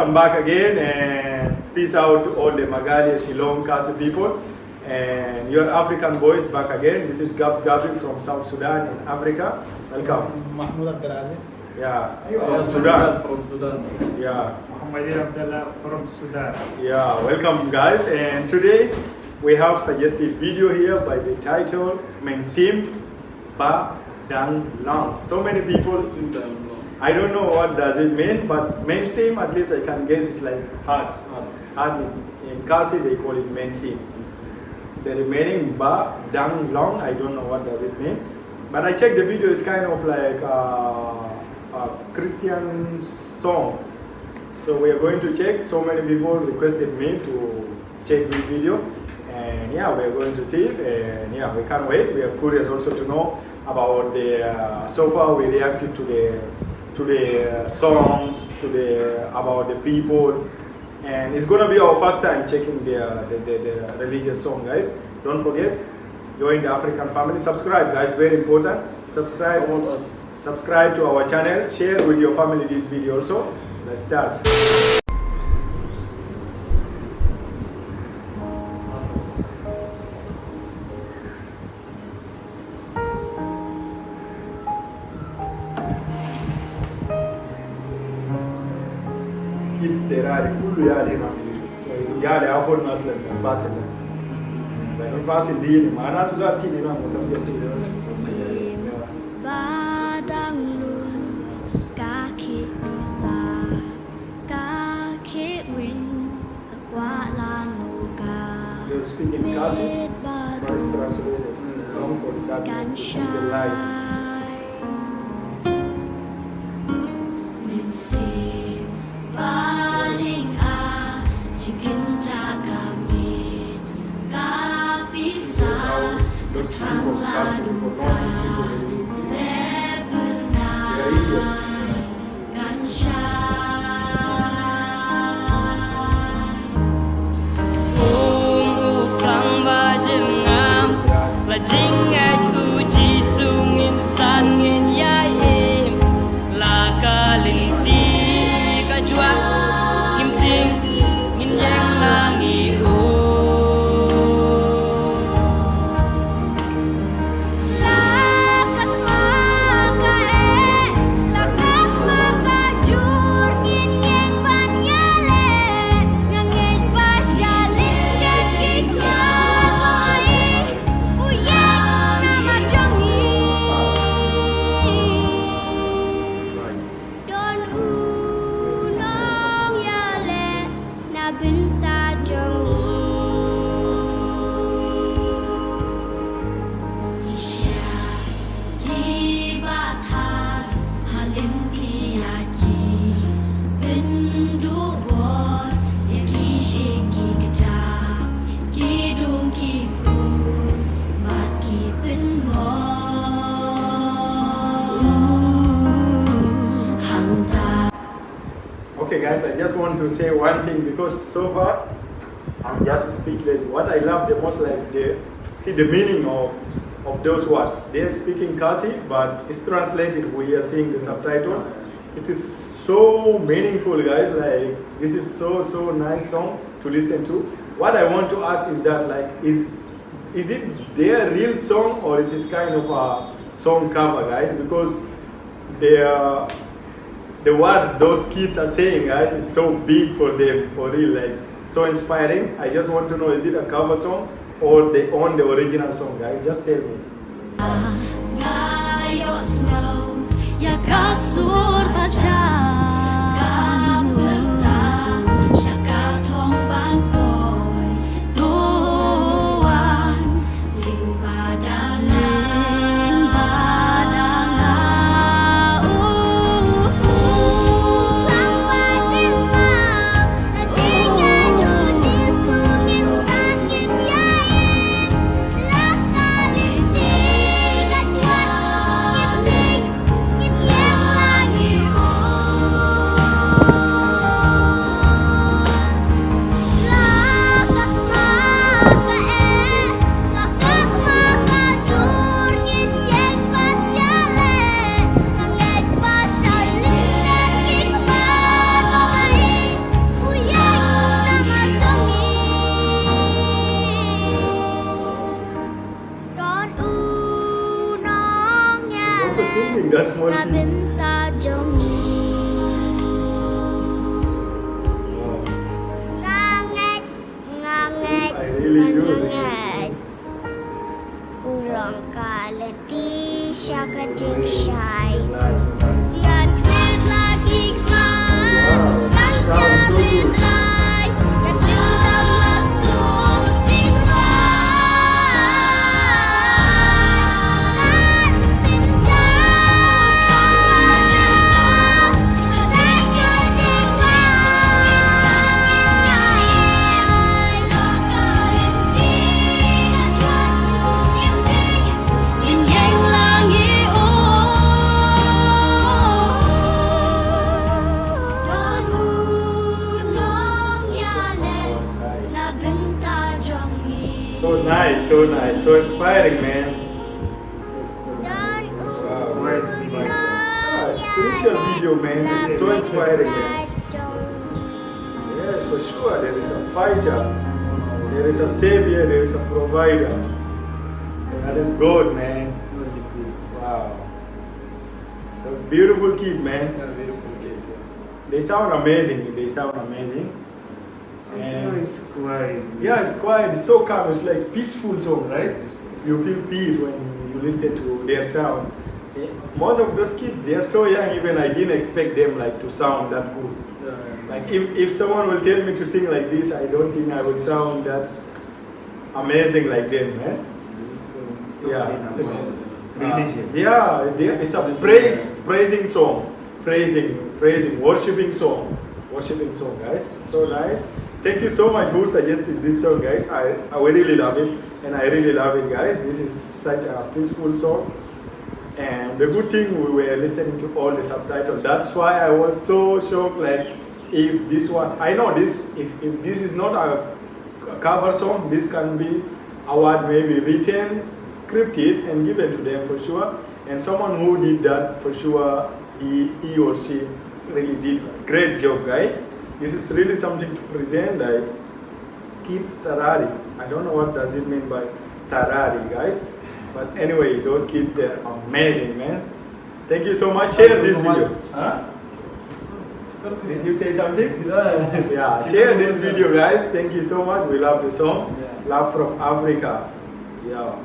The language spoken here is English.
welcome back again and peace out to all the Meghalaya, Shillong, Khasi people and your African boys back again. This is Gabs Gabi from South Sudan in Africa. Welcome. Yeah, from Sudan. From Sudan. Yeah. From Sudan. Yeah, welcome guys. And today we have suggested video here by the title Mynsiem Ba Dang Long. So many people, I don't know what does it mean, but Mynsiem, at least I can guess, is like hard. Hard in Khasi they call it Mynsiem. The remaining Ba Dang Long, I don't know what does it mean. But I checked the video, it's kind of like a Christian song. So we are going to check. So many people requested me to check this video. And yeah, we are going to see it. And yeah, we can't wait. We are curious also to know about the, so far we reacted to the songs, about the people, and it's gonna be our first time checking the religious song, guys. Don't forget, join the African family. Subscribe, guys, very important. Subscribe to our channel. Share with your family this video also. Let's start. Kids TARARI, kulu yale na yale hapo nasla ni fasil. Ni fasil dini, maana tuzati ni na mutabiya tini. Badang lun, kaki bisa, kaki win, takwala nuka. You're speaking Khasi, noise translation. Long for that means to speak the light. Mynsiem paling chicken kami kapisa teranglah duka sebernai gansyai ukrang bajengam lajing aj uji sungin san ngin yaim la kalinti kajuak ngimting ngin yang langi ho lakat makae lakat makajur ngin yang ban yale ngangit basyalin dan gitnya pengai uyak nama jangi don unong yale na binta jangi isya gibathar halin kiyaki bendubor ya kishiki kecap kidung kibru bat kipenmo hangta. Okay guys, I just want to say one thing because so far I'm just speechless. What I love the most, like see the meaning of those words. They're speaking Khasi, but it's translated. We are seeing the subtitle. It is so meaningful, guys. Like this is so nice song to listen to. What I want to ask is that, like, is it their real song or it is kind of a song cover, guys? Because the words those kids are saying, guys, is so big for them, for real, like so inspiring. I just want to know, is it a cover song or they own the original song, guys? Just tell me. Ngayo snow ya kasur hajan berta syaka thong ban boy tuan ling padang Oh sing that small na kid. benta jongi Wow. nganget nganget I really do. nganget ulang kalenti syakating syai yan bit lagi kan dan syabit rai dan bintang masuk dan bintang So nice, so nice, so inspiring, man. Spiritual video, man. This is so inspiring, man. Yes, for sure. There is a fighter, there is a savior, there is a provider. That is God, man. Wow. Those beautiful kids, man. They sound amazing. They sound amazing. Also, it's quiet. Yeah, it's quiet. It's so calm. It's like peaceful song, right? You feel peace when you listen to their sound. Most of those kids, they are so young. Even I didn't expect them like to sound that good. Like if someone will tell me to sing like this, I don't think I would sound that amazing like them, man. Yeah, it's, Religion. it's a praising song, praising, worshiping song, guys. So nice. Thank you so much who suggested this song, guys. I really love it, and I really love it, guys. This is such a peaceful song, and the good thing we were listening to all the subtitles. That's why I was so shocked. Like if this was, I know this. If this is not a cover song, this can be award maybe written, scripted, and given to them for sure. And someone who did that for sure, he or she really did great job, guys. This is really something to present, like kids TARARI. I don't know what does it mean by TARARI, guys. But anyway, those kids, they're amazing, man. Thank you so much. Share this video. Huh? Did you say something? Yeah, share this video, guys. Thank you so much. We love the song. Love from Africa. Yeah.